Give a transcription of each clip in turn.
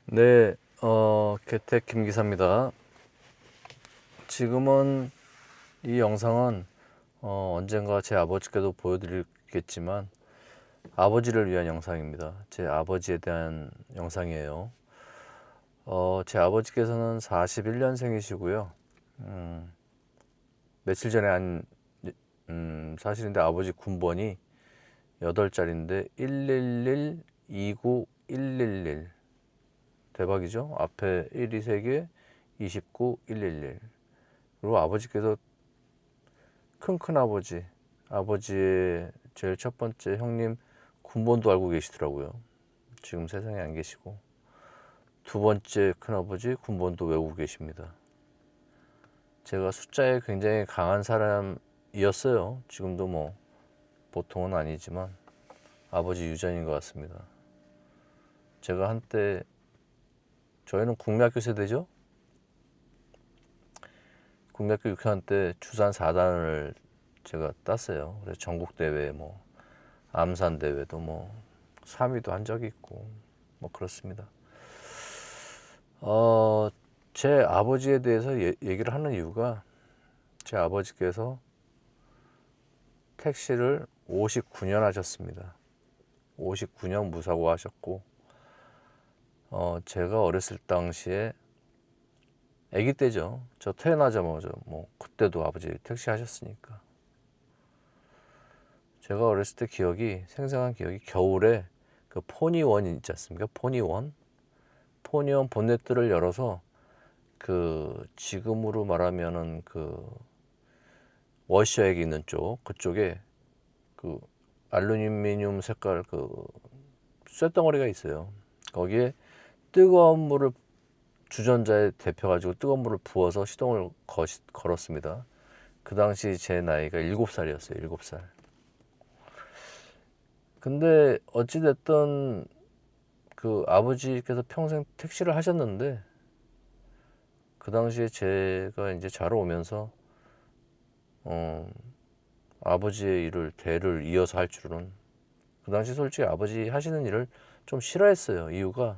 네, 개택 김 기사입니다. 지금은 이 영상은 언젠가 제 아버지께도 보여드리겠지만 아버지를 위한 영상입니다. 제 아버지에 대한 영상이에요. 제 아버지께서는 41년생이시고요. 며칠 전에 사실인데 아버지 군번이 8자리인데 111 29 111 대박이죠? 앞에 1이 3개 29 111 그리고 아버지께서 큰큰 아버지의 제일 첫 번째 형님 군번도 알고 계시더라고요. 지금 세상에 안 계시고 두 번째 큰아버지 군번도 외우고 계십니다. 제가 숫자에 굉장히 강한 사람이었어요. 지금도 뭐 보통은 아니지만 아버지 유전인 것 같습니다. 제가 한때 저희는 국민학교 세대죠. 국민학교 6학년 때 주산 4단을 제가 땄어요. 그래서 전국대회 뭐 암산대회도 뭐 3위도 한 적이 있고 뭐 그렇습니다. 제 아버지에 대해서 얘기를 하는 이유가 제 아버지께서 택시를 59년 하셨습니다. 59년 무사고 하셨고 제가 어렸을 당시에 아기 때죠. 저 태어나자마자 뭐 그때도 아버지 택시 하셨으니까 제가 어렸을 때 생생한 기억이 겨울에 그 포니원 있지 않습니까? 포니원 본네트를 열어서 그 지금으로 말하면은 그 워셔액 있는 쪽 그쪽에 그 알루미늄 색깔 그 쇳덩어리가 있어요. 거기에 뜨거운 물을 주전자에 데펴가지고 뜨거운 물을 부어서 시동을 걸었습니다. 그 당시 제 나이가 7살이었어요. 7살. 근데 어찌됐든 그 아버지께서 평생 택시를 하셨는데 그 당시에 제가 이제 자라오면서 아버지의 일을 대를 이어서 할 줄은 그 당시 솔직히 아버지 하시는 일을 좀 싫어했어요. 이유가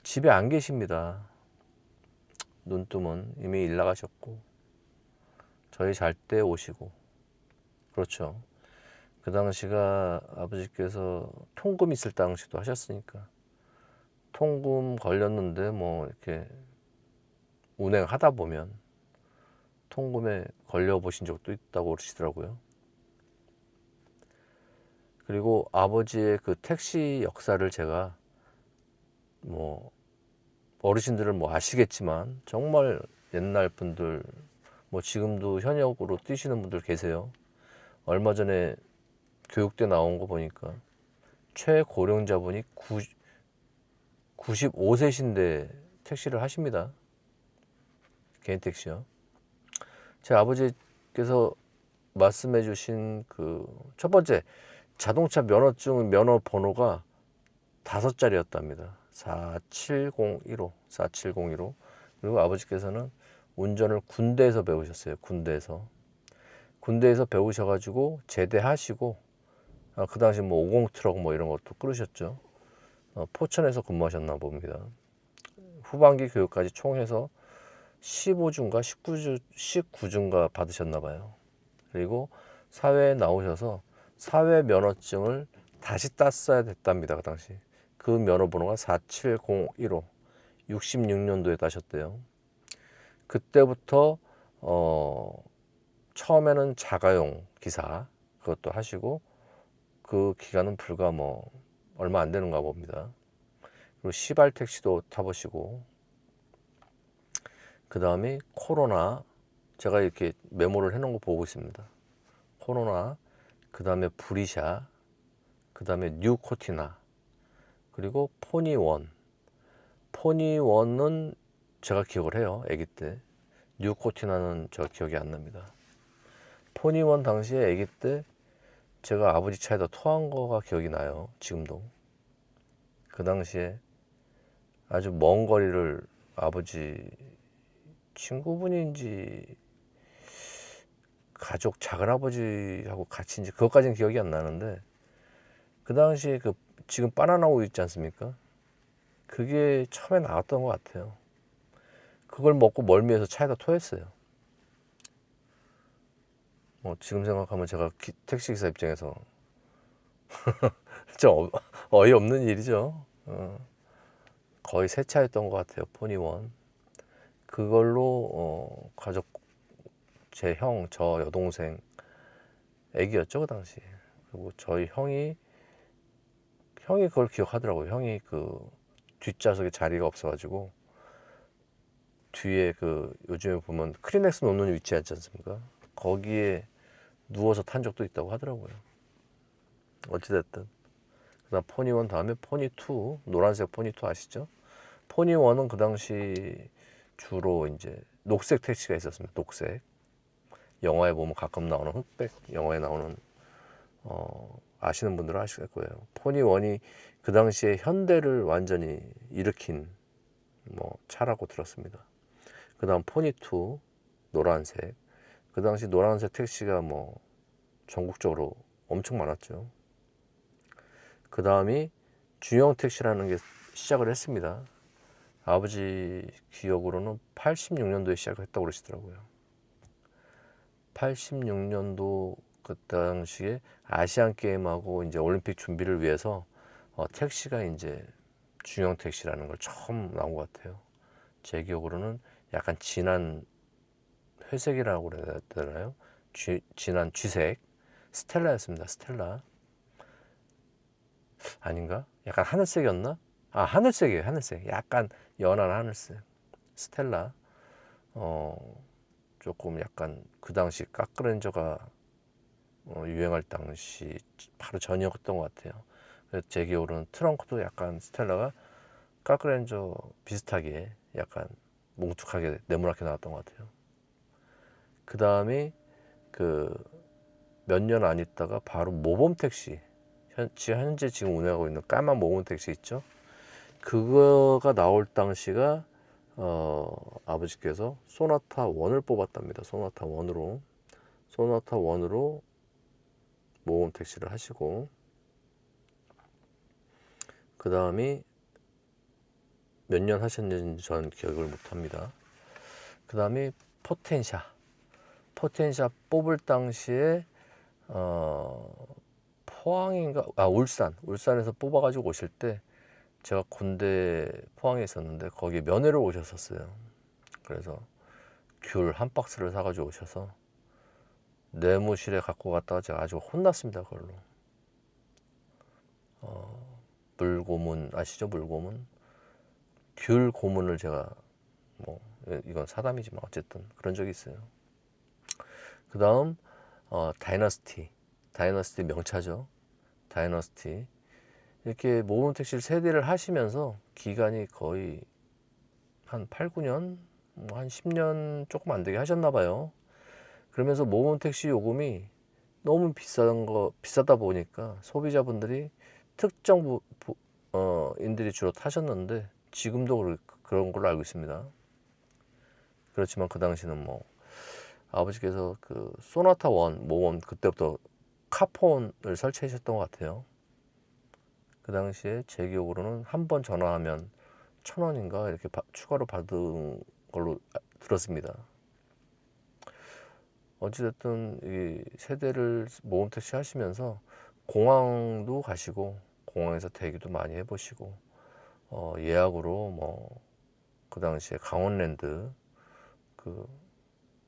집에 안 계십니다. 눈 뜨면 이미 일 나가셨고 저희 잘 때 오시고 그렇죠. 그 당시가 아버지께서 통금 있을 당시도 하셨으니까 통금 걸렸는데 뭐 이렇게 운행하다 보면 통금에 걸려 보신 적도 있다고 그러시더라고요. 그리고 아버지의 그 택시 역사를 제가 뭐 어르신들은 뭐 아시겠지만 정말 옛날 분들 뭐 지금도 현역으로 뛰시는 분들 계세요. 얼마 전에 교육대 나온 거 보니까 최고령자분이 95세신데 택시를 하십니다. 개인 택시요. 제 아버지께서 말씀해 주신 그 첫 번째 자동차 면허증 면허 번호가 5자리였답니다. 4701호. 그리고 아버지께서는 운전을 군대에서 배우셨어요. 군대에서 배우셔가지고 제대하시고 그 당시 뭐 50 트럭 뭐 이런 것도 끌으셨죠. 포천에서 근무하셨나 봅니다. 후반기 교육까지 총 해서 15주인가 19주인가 받으셨나 봐요. 그리고 사회에 나오셔서 사회 면허증을 다시 땄어야 됐답니다. 그 당시 그 면허 번호가 4701호 66년도에 따셨대요. 그때부터 처음에는 자가용 기사 그것도 하시고 그 기간은 불과 뭐 얼마 안 되는가 봅니다. 그리고 시발 택시도 타보시고 그 다음에 코로나 제가 이렇게 메모를 해놓은 거 보고 있습니다. 코로나 그 다음에 브리샤 그 다음에 뉴코티나 그리고 포니원은 제가 기억을 해요. 아기 때. 뉴코티나는 제가 기억이 안 납니다. 포니원 당시에 아기 때 제가 아버지 차에다 토한 거가 기억이 나요. 지금도. 그 당시에 아주 먼 거리를 아버지 친구분인지 가족 작은아버지하고 같이인지 그것까지는 기억이 안 나는데 그 당시에 그 지금 바나나 우유 있지 않습니까? 그게 처음에 나왔던 것 같아요. 그걸 먹고 멀미해서 차에다 토했어요. 지금 생각하면 제가 택시기사 입장에서 좀 어이없는 일이죠. 거의 새 차였던 것 같아요. 포니원. 그걸로 가족, 제 형, 저 여동생, 애기였죠 그 당시. 그리고 저희 형이 그걸 기억하더라고요. 형이 그 뒷좌석에 자리가 없어가지고 뒤에 그 요즘에 보면 크리넥스 놓는 위치 있지 않습니까? 거기에 누워서 탄 적도 있다고 하더라고요. 어찌됐든 그다음 포니1 다음에 포니2, 노란색 포니2 아시죠? 포니1은 그 당시 주로 이제 녹색 택시가 있었습니다. 녹색. 영화에 보면 가끔 나오는 흑백 영화에 나오는 아시는 분들은 아실 거예요. 포니1이 그 당시에 현대를 완전히 일으킨 차라고 들었습니다. 그 다음 포니2 노란색. 그 당시 노란색 택시가 전국적으로 엄청 많았죠. 그 다음이 중형 택시라는 게 시작을 했습니다. 아버지 기억으로는 86년도에 시작을 했다고 그러시더라고요. 86년도 그 당시에 아시안 게임하고 이제 올림픽 준비를 위해서 택시가 이제 중형 택시라는 걸 처음 나온 것 같아요. 제 기억으로는 약간 진한 회색이라고 그래야 되나요? 진한 쥐색 스텔라였습니다. 스텔라 아닌가? 약간 하늘색이었나? 아, 하늘색이에요. 하늘색. 약간 연한 하늘색. 스텔라. 조금 약간 그 당시 카크렌저가 유행할 당시 바로 전이었던 것 같아요. 그래서 제 기억으로는 트렁크도 약간 스텔라가 카크렌저 비슷하게 약간 뭉툭하게 네모나게 나왔던 것 같아요. 그 다음에 그 몇 년 안 있다가 바로 모범 택시, 현재 지금 운행하고 있는 까만 모범 택시 있죠? 그거가 나올 당시가 아버지께서 소나타 1을 뽑았답니다. 소나타 1으로 모범 택시를 하시고, 그 다음이 몇 년 하셨는지 전 기억을 못합니다. 그 다음에 포텐샤 뽑을 당시에 포항인가 울산에서 뽑아가지고 오실 때 제가 군대 포항에 있었는데 거기에 면회를 오셨었어요. 그래서 귤 한 박스를 사가지고 오셔서 내무실에 갖고 갔다가 제가 아주 혼났습니다. 그걸로. 물고문 아시죠? 물고문. 귤 고문을 제가 이건 사담이지만 어쨌든 그런 적이 있어요. 그 다음 다이너스티 명차죠. 다이너스티 이렇게 모범 택시를 세대를 하시면서 기간이 거의 한 8, 9년, 한 10년 조금 안 되게 하셨나 봐요. 그러면서 모범 택시 요금이 너무 비싸다 보니까 소비자분들이 특정 인들이 주로 타셨는데 지금도 그런 걸로 알고 있습니다. 그렇지만 그 당시는 아버지께서 그 소나타 1 모범 그때부터 카폰을 설치하셨던 것 같아요. 그 당시에 제 기억으로는 한 번 전화하면 1,000원인가 이렇게 추가로 받은 걸로 들었습니다. 어찌됐든 이 세대를 모범 택시 하시면서 공항도 가시고 공항에서 대기도 많이 해보시고 예약으로 그 당시에 강원랜드 그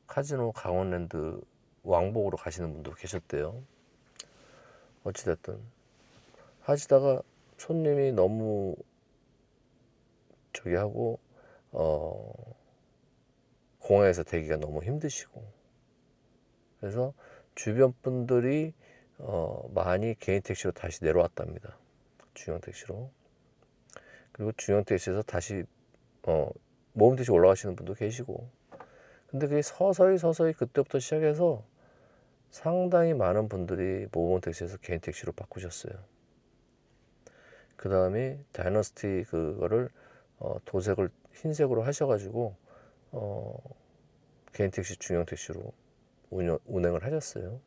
카지노 강원랜드 왕복으로 가시는 분도 계셨대요. 어찌됐든 하시다가 손님이 너무 저기 하고 공항에서 대기가 너무 힘드시고 그래서 주변 분들이 많이 개인 택시로 다시 내려왔답니다. 중형 택시로. 그리고 중형 택시에서 다시 모범 택시 올라가시는 분도 계시고. 근데 그게 서서히 그때부터 시작해서 상당히 많은 분들이 모범 택시에서 개인 택시로 바꾸셨어요. 그 다음에 다이너스티 그거를 도색을 흰색으로 하셔가지고 개인 택시, 중형 택시로 운행을 하셨어요.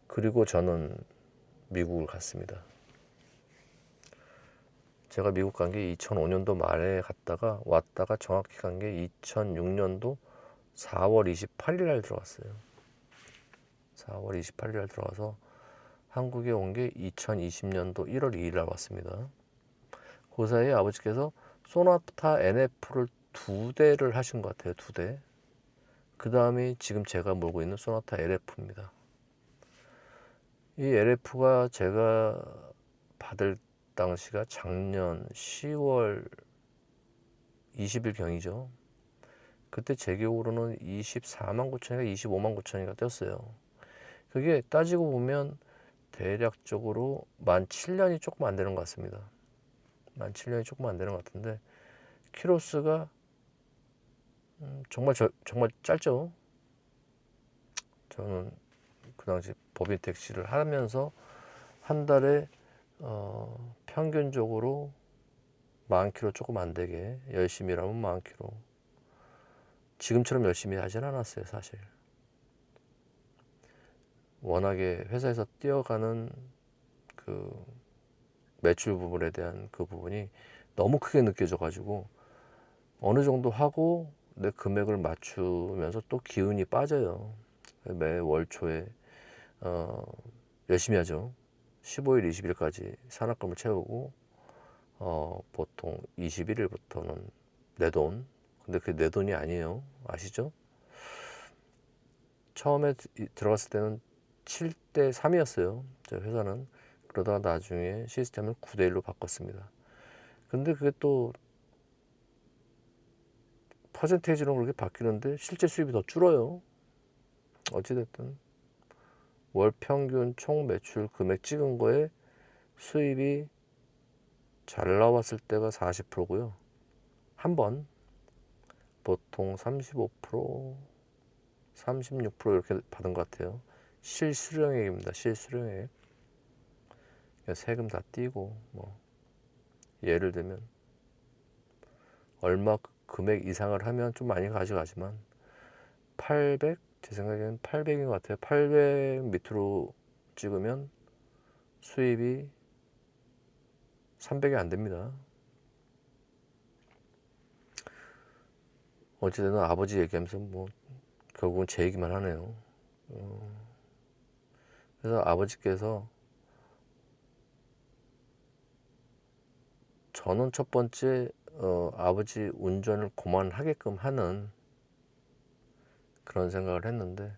그리고 저는 미국을 갔습니다. 제가 미국 간 게 2005년도 말에 갔다가 왔다가 정확히 간 게 2006년도 4월 28일 날 들어왔어요. 4월 28일 날 들어와서 한국에 온 게 2020년도 1월 2일 날 왔습니다. 그 사이에 아버지께서 소나타 NF를 2대를 하신 것 같아요. 2대. 그 다음이 지금 제가 몰고 있는 소나타 LF입니다. 이 LF가 제가 받을 당시가 작년 10월 20일 경이죠. 그때 제 기억으로는 24만 9천인가 25만 9천인가 떴어요. 그게 따지고 보면 대략적으로 만 7년이 조금 안 되는 것 같습니다. 만 7년이 조금 안 되는 것 같은데 키로수가 정말 짧죠. 저는 그 당시 법인 택시를 하면서 한 달에 평균적으로 10,000km 조금 안 되게 열심히 일하면 10,000km. 지금처럼 열심히 하진 않았어요, 사실. 워낙에 회사에서 뛰어가는 그 매출 부분에 대한 그 부분이 너무 크게 느껴져가지고 어느 정도 하고 내 금액을 맞추면서 또 기운이 빠져요. 매 월 초에 열심히 하죠. 15일, 20일까지 산학금을 채우고 보통 21일부터는 내 돈. 근데 그게 내 돈이 아니에요. 아시죠? 처음에 들어갔을 때는 7대 3이었어요. 저 회사는. 그러다가 나중에 시스템을 9대 1로 바꿨습니다. 근데 그게 또 퍼센테이지로 그렇게 바뀌는데 실제 수입이 더 줄어요. 어찌됐든 월 평균 총 매출 금액 찍은 거에 수입이 잘 나왔을 때가 40%고요. 한 번 보통 35%, 36% 이렇게 받은 것 같아요. 실수령액입니다. 실수령액. 세금 다 떼고 뭐 예를 들면 얼마 금액 이상을 하면 좀 많이 가져가지만 800, 제 생각에는 800인 것 같아요. 800 밑으로 찍으면 수입이 300이 안 됩니다. 어찌되든 아버지 얘기하면서 뭐 결국은 제 얘기만 하네요. 그래서 아버지께서 저는 첫 번째 아버지 운전을 그만하게끔 하는 그런 생각을 했는데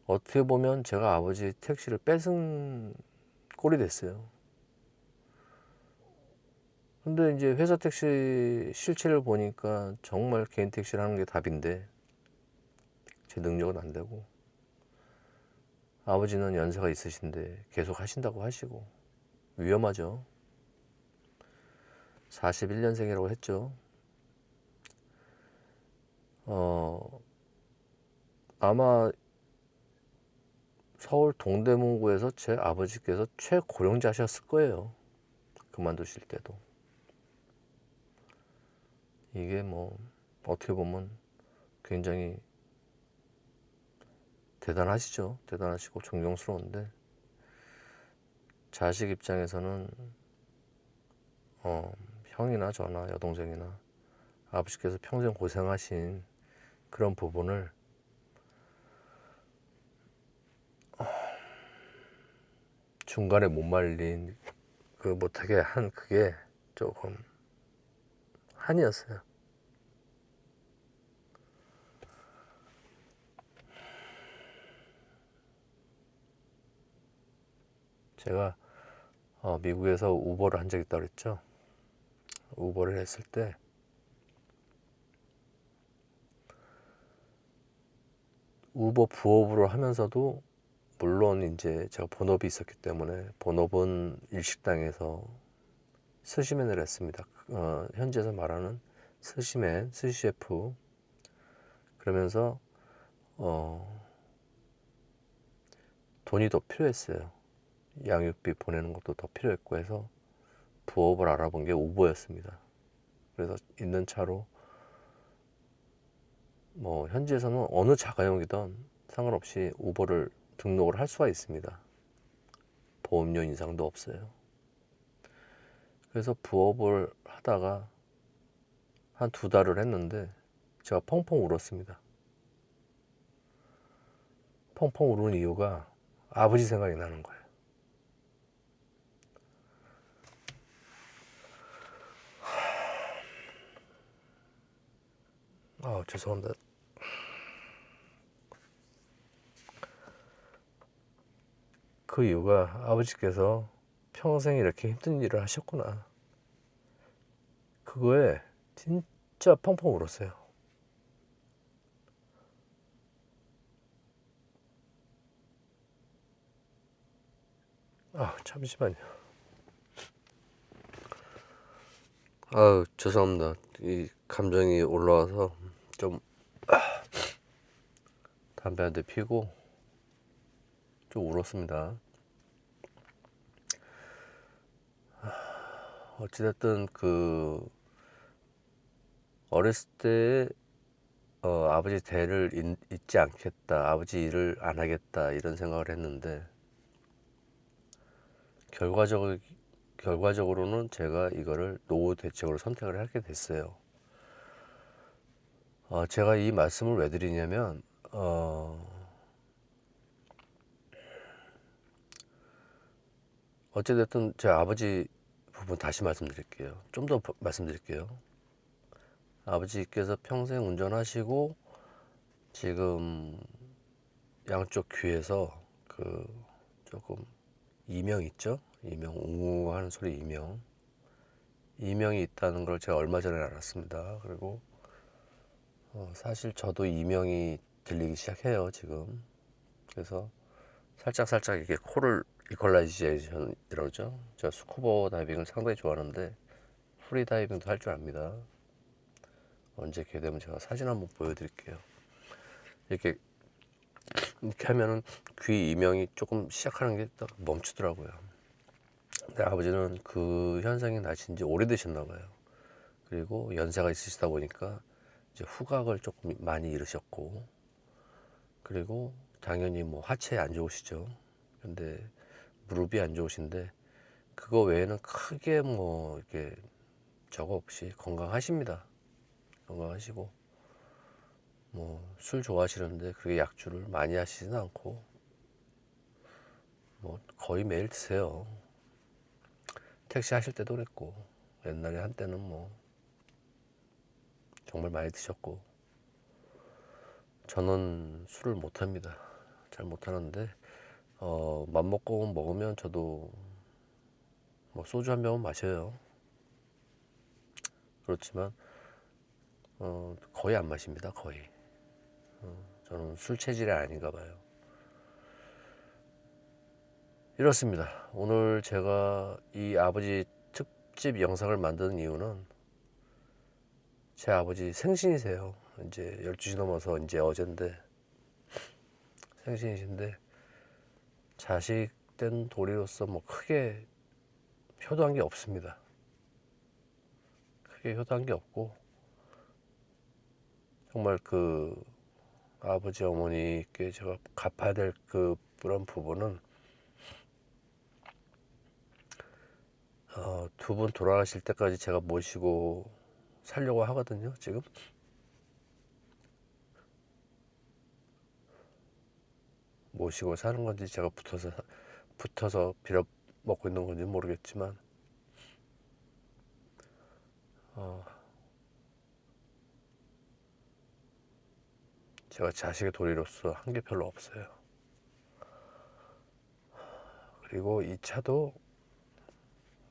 어떻게 보면 제가 아버지 택시를 뺏은 꼴이 됐어요. 근데 이제 회사 택시 실체를 보니까 정말 개인 택시를 하는 게 답인데 제 능력은 안 되고 아버지는 연세가 있으신데 계속 하신다고 하시고 위험하죠. 41년생이라고 했죠. 아마 서울 동대문구에서 제 아버지께서 최고령자셨을 거예요. 그만두실 때도. 이게 뭐 어떻게 보면 굉장히 대단하시죠. 대단하시고 존경스러운데 자식 입장에서는 형이나 저나 여동생이나 아버지께서 평생 고생하신 그런 부분을 중간에 못 말린 그 못하게 한 그게 조금 한이었어요. 제가 미국에서 우버를 한 적이 있다고 그랬죠. 우버를 했을 때 우버 부업으로 하면서도 물론 이제 제가 본업이 있었기 때문에 본업은 일식당에서 스시맨을 했습니다. 현지에서 말하는 스시맨, 스시셰프. 그러면서 돈이 더 필요했어요. 양육비 보내는 것도 더 필요했고 해서 부업을 알아본 게 우버였습니다. 그래서 있는 차로 뭐 현지에서는 어느 자가용이든 상관없이 우버를 등록을 할 수가 있습니다. 보험료 인상도 없어요. 그래서 부업을 하다가 한 2달을 했는데 제가 펑펑 울었습니다. 펑펑 우는 이유가 아버지 생각이 나는 거예요. 죄송합니다. 그 이유가 아버지께서 평생 이렇게 힘든 일을 하셨구나. 그거에 진짜 펑펑 울었어요. 잠시만요. 죄송합니다. 이 감정이 올라와서 좀 담배 한 대 피고 좀 울었습니다. 어찌됐든 어렸을 때 아버지 대를 잇지 않겠다, 아버지 일을 안 하겠다 이런 생각을 했는데 결과적으로는 제가 이거를 노후 대책으로 선택을 하게 됐어요. 제가 이 말씀을 왜 드리냐면 어찌됐든 제 아버지 부분 다시 말씀드릴게요. 좀 더 말씀드릴게요. 아버지께서 평생 운전하시고 지금 양쪽 귀에서 조금 이명 있죠? 이명, 웅웅 하는 소리 이명이 있다는 걸 제가 얼마 전에 알았습니다. 그리고 사실 저도 이명이 들리기 시작해요 지금. 그래서 살짝 이렇게 코를 이퀄라이제이션 이러죠. 제가 스쿠버 다이빙을 상당히 좋아하는데 프리 다이빙도 할 줄 압니다. 언제 기회 되면 제가 사진 한번 보여드릴게요. 이렇게 하면은 귀 이명이 조금 시작하는 게 딱 멈추더라고요. 근데 아버지는 그 현상이 나신 지 오래되셨나 봐요. 그리고 연세가 있으시다 보니까 이제 후각을 조금 많이 잃으셨고, 그리고 당연히 뭐 하체에 안 좋으시죠. 근데 무릎이 안 좋으신데 그거 외에는 크게 뭐 이렇게 저거 없이 건강하십니다. 건강하시고 뭐 술 좋아하시는데 그게 약주를 많이 하시지는 않고 뭐 거의 매일 드세요. 택시 하실 때도 그랬고 옛날에 한때는 뭐 정말 많이 드셨고. 저는 술을 못합니다. 잘 못하는데 맘먹고 먹으면 저도 뭐 소주 한 병은 마셔요. 그렇지만 거의 안 마십니다. 거의. 저는 술 체질이 아닌가 봐요. 이렇습니다. 오늘 제가 이 아버지 특집 영상을 만드는 이유는 제 아버지 생신이세요. 이제 12시 넘어서 이제 어젠데 생신이신데 자식 된 도리로서 뭐 크게 효도한 게 없습니다. 크게 효도한 게 없고 정말 아버지 어머니께 제가 갚아야 될 그런 부분은 두 분 돌아가실 때까지 제가 모시고 살려고 하거든요. 지금 모시고 사는 건지 제가 붙어서 빌어 먹고 있는 건지 모르겠지만 제가 자식의 도리로서 한 게 별로 없어요. 그리고 이 차도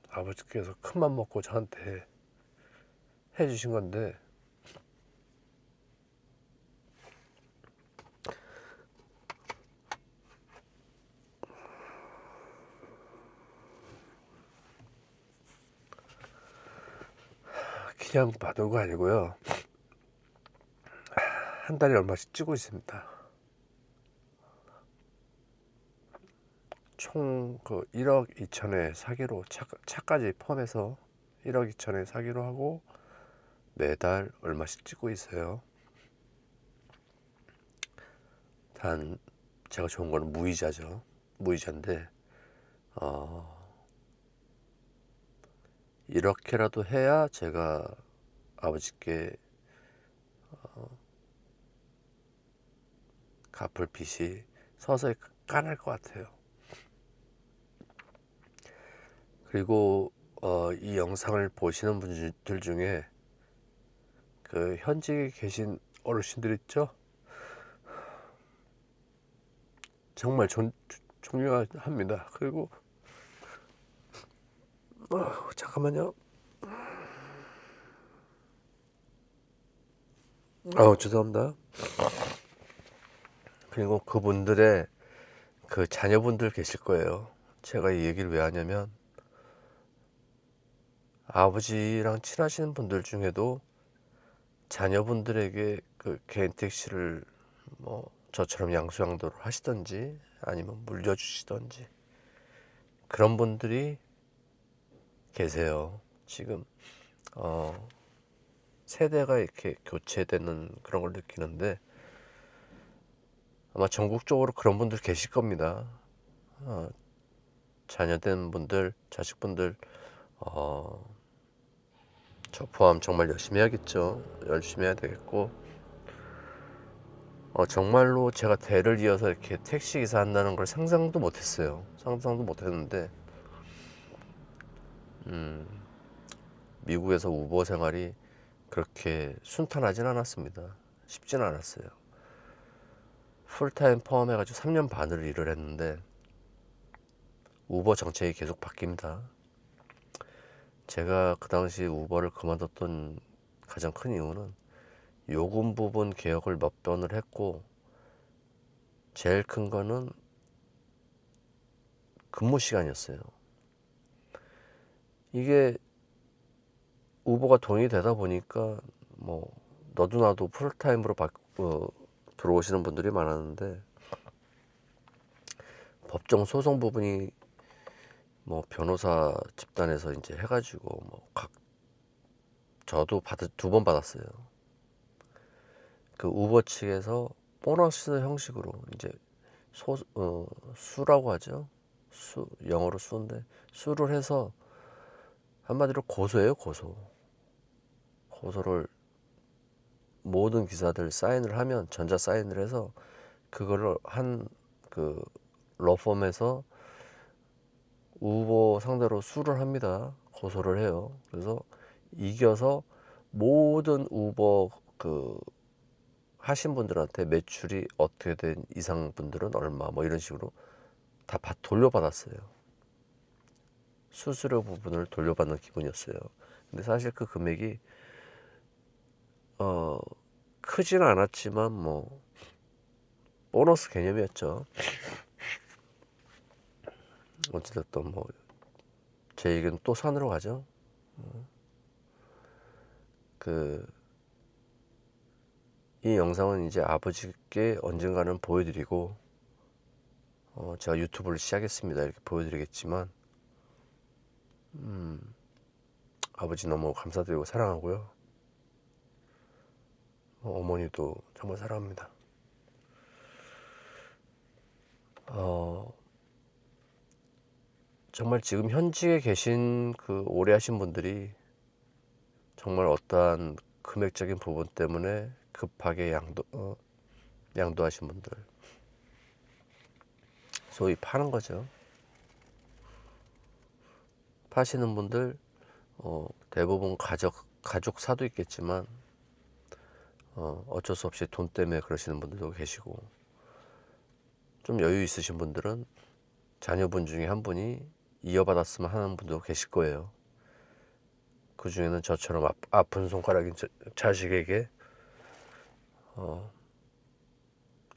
아버지께서 큰맘 먹고 저한테 해주신 건데 그냥 받은 거 아니고요. 한 달에 얼마씩 찌고 있습니다. 총 1억 2천에 사기로 차까지 포함해서 1억 2천에 사기로 하고 매달 얼마씩 찌고 있어요. 단 제가 좋은 거는 무이자죠. 무이자인데 이렇게라도 해야 제가 아버지께 갚을 빚이 서서히 까날 것 같아요. 그리고 이 영상을 보시는 분들 중에 그 현직에 계신 어르신들 있죠? 정말 존경합니다. 그리고 잠깐만요. 죄송합니다. 그리고 그분들의 그 자녀분들 계실 거예요. 제가 이 얘기를 왜 하냐면 아버지랑 친하시는 분들 중에도 자녀분들에게 그 개인 택시를 뭐 저처럼 양수양도를 하시던지 아니면 물려주시던지 그런 분들이 계세요. 지금 세대가 이렇게 교체되는 그런 걸 느끼는데 아마 전국적으로 그런 분들 계실 겁니다. 자녀된 분들, 자식분들 저 포함 정말 열심히 해야겠죠. 열심히 해야 되겠고 정말로 제가 대를 이어서 이렇게 택시기사 한다는 걸 상상도 못했어요. 상상도 못했는데 미국에서 우버 생활이 그렇게 순탄하진 않았습니다. 쉽진 않았어요. 풀타임 포함해가지고 3년 반을 일을 했는데 우버 정책이 계속 바뀝니다. 제가 그 당시 우버를 그만뒀던 가장 큰 이유는 요금 부분 개혁을 몇 번을 했고 제일 큰 거는 근무 시간이었어요. 이게 우버가 돈이 되다 보니까 뭐 너도 나도 풀타임으로 들어오시는 분들이 많았는데 법정 소송 부분이 뭐 변호사 집단에서 이제 해가지고 저도 2번 받았어요. 그 우버 측에서 보너스 형식으로 이제 수라고 하죠. 영어로 수인데 수를 해서 한마디로 고소예요, 고소. 고소를 모든 기사들 사인을 하면 전자 사인을 해서 그거를 한 그 러펌에서 우버 상대로 수를 합니다. 고소를 해요. 그래서 이겨서 모든 우버 하신 분들한테 매출이 어떻게 된 이상 분들은 얼마 뭐 이런 식으로 다 돌려받았어요. 수수료 부분을 돌려받는 기분이었어요. 근데 사실 그 금액이 크지는 않았지만 뭐 보너스 개념이었죠. 어찌됐든 뭐 제 얘기는 또 산으로 가죠. 이 영상은 이제 아버지께 언젠가는 보여드리고 제가 유튜브를 시작했습니다. 이렇게 보여드리겠지만 아버지 너무 감사드리고 사랑하고요. 어머니도 정말 사랑합니다. 정말 지금 현직에 계신 그 오래 하신 분들이 정말 어떠한 금액적인 부분 때문에 급하게 양도하신 분들, 소위 파는 거죠. 파시는 분들 대부분 가족 사도 있겠지만 어쩔 수 없이 돈 때문에 그러시는 분들도 계시고 좀 여유 있으신 분들은 자녀분 중에 한 분이 이어받았으면 하는 분도 계실 거예요. 그 중에는 저처럼 아픈 손가락인 자식에게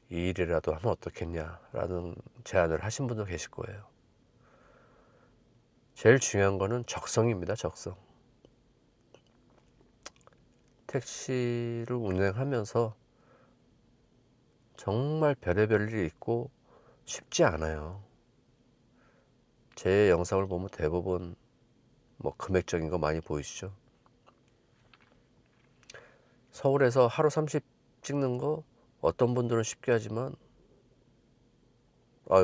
이 일이라도 하면 어떻겠냐라는 제안을 하신 분도 계실 거예요. 제일 중요한 거는 적성입니다. 적성. 택시를 운행하면서 정말 별의별 일이 있고 쉽지 않아요. 제 영상을 보면 대부분 뭐 금액적인 거 많이 보이시죠? 서울에서 하루 30 찍는 거 어떤 분들은 쉽게 하지만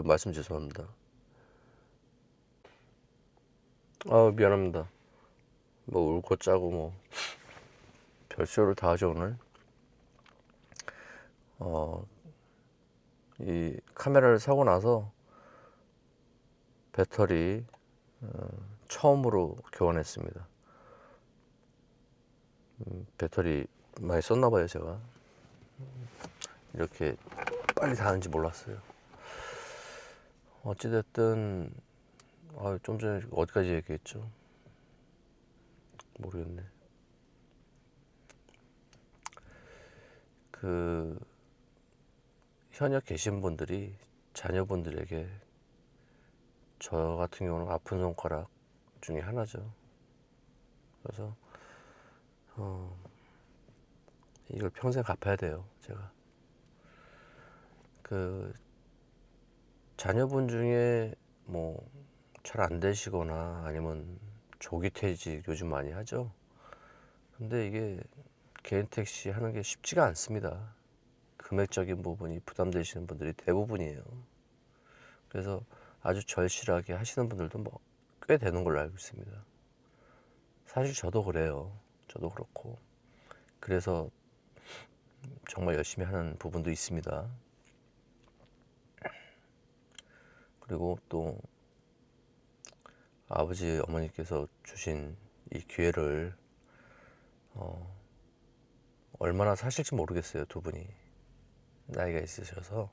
말씀 죄송합니다. 미안합니다. 뭐 울고 짜고 뭐 별쇼를 다 하죠 오늘. 이 카메라를 사고 나서 배터리 처음으로 교환했습니다. 배터리 많이 썼나 봐요. 제가 이렇게 빨리 닿는지 몰랐어요. 어찌됐든 좀 전에 어디까지 얘기했죠? 모르겠네. 그 현역 계신 분들이 자녀분들에게 저 같은 경우는 아픈 손가락 중에 하나죠. 그래서 이걸 평생 갚아야 돼요. 제가 그 자녀분 중에 뭐 잘 안 되시거나 아니면 조기 퇴직 요즘 많이 하죠. 근데 이게 개인 택시 하는 게 쉽지가 않습니다. 금액적인 부분이 부담되시는 분들이 대부분이에요. 그래서 아주 절실하게 하시는 분들도 뭐 꽤 되는 걸로 알고 있습니다. 사실 저도 그래요. 저도 그렇고 그래서 정말 열심히 하는 부분도 있습니다. 그리고 또 아버지 어머니께서 주신 이 기회를 얼마나 사실지 모르겠어요. 두 분이 나이가 있으셔서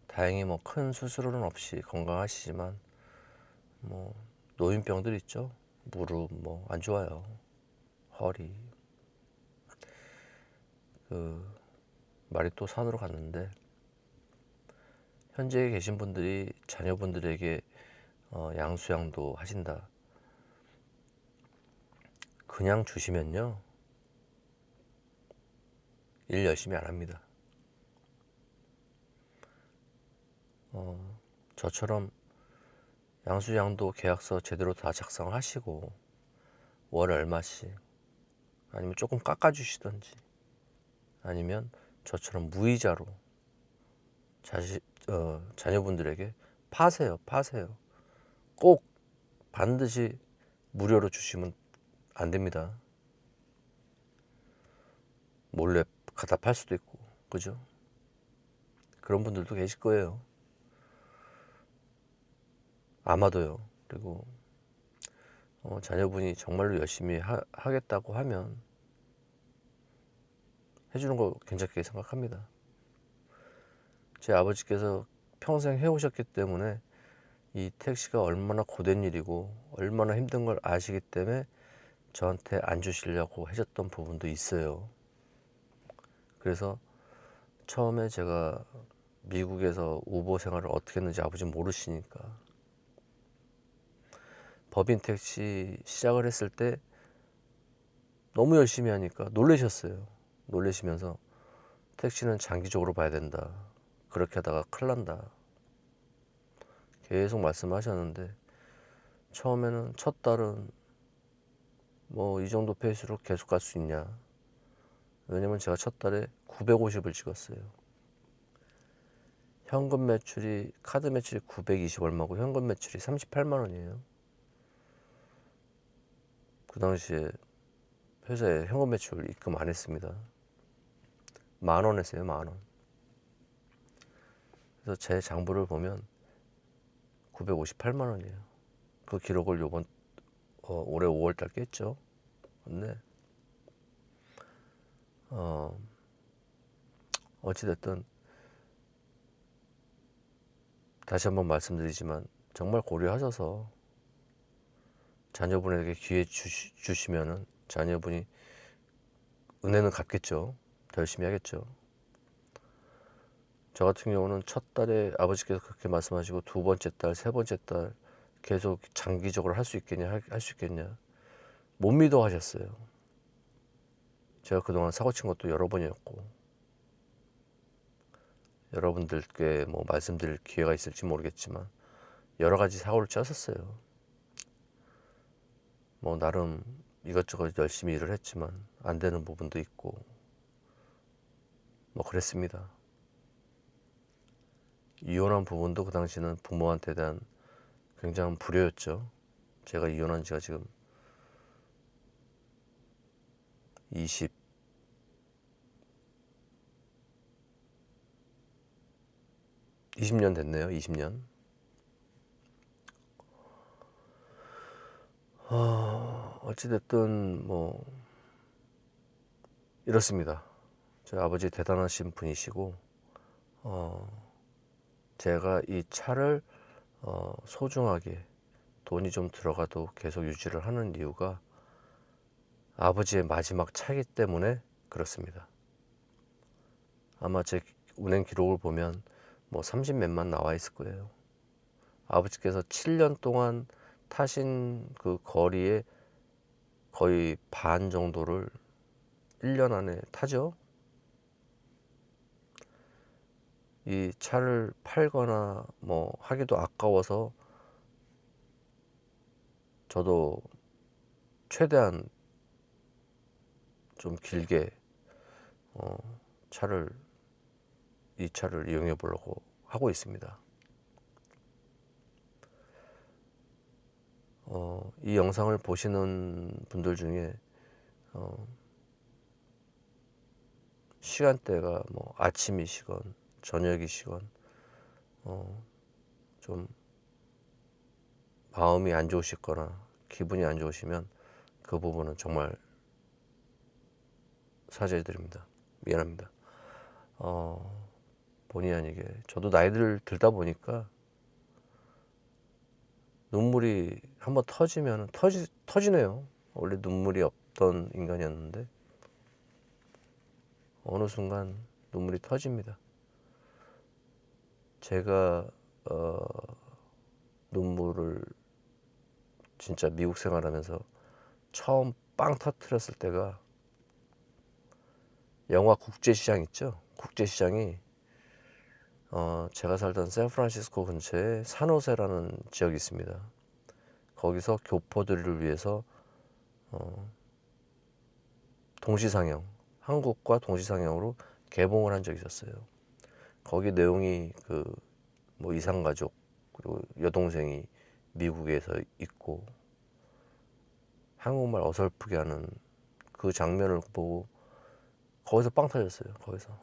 다행히 뭐 큰 수술은 없이 건강하시지만 뭐 노인병들 있죠. 무릎 뭐 안 좋아요. 허리. 그 말이 또 산으로 갔는데 현재에 계신 분들이 자녀분들에게 양수양도 하신다. 그냥 주시면요 일 열심히 안 합니다. 저처럼 양수양도 계약서 제대로 다 작성하시고 월 얼마씩 아니면 조금 깎아주시던지 아니면 저처럼 무이자로 자녀분들에게 파세요. 꼭 반드시 무료로 주시면 안 됩니다. 몰래 갖다 팔 수도 있고, 그죠? 그런 분들도 계실 거예요. 아마도요. 그리고 자녀분이 정말로 열심히 하겠다고 하면 해주는 거 괜찮게 생각합니다. 제 아버지께서 평생 해오셨기 때문에 이 택시가 얼마나 고된 일이고 얼마나 힘든 걸 아시기 때문에 저한테 안 주시려고 하셨던 부분도 있어요. 그래서 처음에 제가 미국에서 우버 생활을 어떻게 했는지 아버지는 모르시니까 법인 택시 시작을 했을 때 너무 열심히 하니까 놀라셨어요. 놀라시면서 택시는 장기적으로 봐야 된다. 그렇게 하다가 큰일 난다. 계속 말씀하셨는데 처음에는 첫 달은 뭐 이 정도 페이스로 계속 갈 수 있냐. 왜냐면 제가 첫 달에 950을 찍었어요. 현금 매출이 카드 매출이 920 얼마고 현금 매출이 38만 원이에요. 그 당시에 회사에 현금 매출 입금 안 했습니다. 10,000원 했어요. 10,000원. 그래서 제 장부를 보면 958만 원이에요. 그 기록을 요번 올해 5월달 깼죠. 근데 어찌됐든 다시 한번 말씀드리지만 정말 고려하셔서 자녀분에게 기회 주시면은 자녀분이 은혜는 갚겠죠. 더 열심히 하겠죠. 저 같은 경우는 첫 달에 아버지께서 그렇게 말씀하시고 두 번째 달, 세 번째 달 계속 장기적으로 할 수 있겠냐, 할 수 있겠냐. 못 믿어 하셨어요. 제가 그동안 사고 친 것도 여러 번이었고 여러분들께 뭐 말씀드릴 기회가 있을지 모르겠지만 여러 가지 사고를 쳤었어요. 뭐 나름 이것저것 열심히 일을 했지만 안 되는 부분도 있고 뭐 그랬습니다. 이혼한 부분도 그 당시는 부모한테 대한 굉장한 불효였죠. 제가 이혼한 지가 지금 20년 됐네요. 20년. 어찌됐든 뭐 이렇습니다. 저희 아버지 대단하신 분이시고 제가 이 차를 소중하게 돈이 좀 들어가도 계속 유지를 하는 이유가 아버지의 마지막 차이기 때문에 그렇습니다. 아마 제 운행 기록을 보면 뭐 30몇만 나와 있을 거예요. 아버지께서 7년 동안 타신 그 거리에 거의 반 정도를 1년 안에 타죠. 이 차를 팔거나 뭐 하기도 아까워서 저도 최대한 좀 길게 이 차를 이용해 보려고 하고 있습니다. 이 영상을 보시는 분들 중에 시간대가 뭐 아침이시건 저녁이시건 좀 마음이 안 좋으시거나 기분이 안 좋으시면 그 부분은 정말 사죄드립니다. 미안합니다. 본의 아니게 저도 나이들 들다 보니까 눈물이 한번 터지면 터지네요. 원래 눈물이 없던 인간이었는데 어느 순간 눈물이 터집니다. 제가 눈물을 진짜 미국 생활하면서 처음 빵 터뜨렸을 때가 영화 국제시장 있죠. 국제시장이 제가 살던 샌프란시스코 근처에 산호세라는 지역이 있습니다. 거기서 교포들을 위해서 동시상영, 한국과 동시상영으로 개봉을 한 적이 있었어요. 거기 내용이 그 뭐 이상가족 그리고 여동생이 미국에서 있고 한국말 어설프게 하는 그 장면을 보고 거기서 빵 터졌어요. 거기서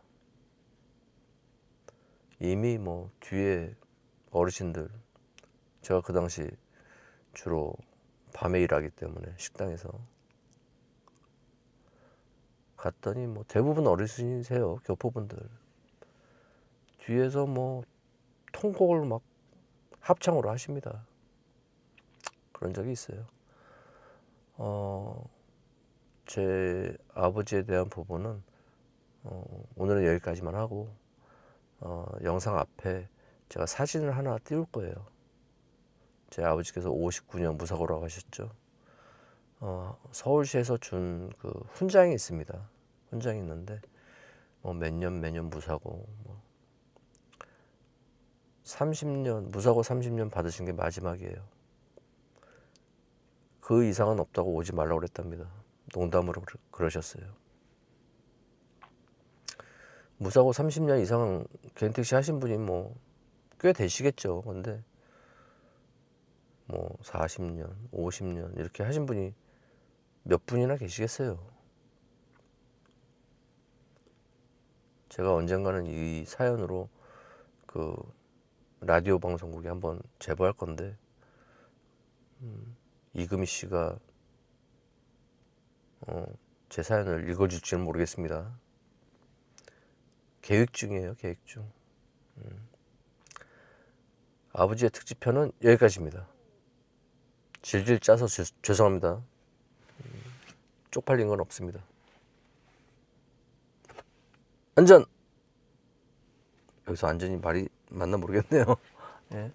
이미 뭐 뒤에 어르신들, 제가 그 당시 주로 밤에 일하기 때문에 식당에서 갔더니 뭐 대부분 어르신이세요. 교포분들 뒤에서 뭐 통곡을 막 합창으로 하십니다. 그런 적이 있어요. 제 아버지에 대한 부분은 오늘은 여기까지만 하고 영상 앞에 제가 사진을 하나 띄울 거예요. 제 아버지께서 59년 무사고로 가셨죠. 서울시에서 준 그 훈장이 있습니다. 훈장이 있는데 몇년 무사고 30년 무사고 30년 받으신 게 마지막이에요. 그 이상은 없다고 오지 말라고 그랬답니다. 농담으로 그러셨어요. 무사고 30년 이상 개인택시 하신 분이 뭐 꽤 되시겠죠. 근데 뭐 40년, 50년 이렇게 하신 분이 몇 분이나 계시겠어요. 제가 언젠가는 이 사연으로 그 라디오 방송국에 한번 제보할 건데 이금희 씨가 제 사연을 읽어줄지는 모르겠습니다. 계획 중이에요. 계획 중. 아버지의 특집편은 여기까지입니다. 질질 짜서 죄송합니다. 쪽팔린 건 없습니다. 안전! 여기서 안전이 말이 맞나 모르겠네요. 예.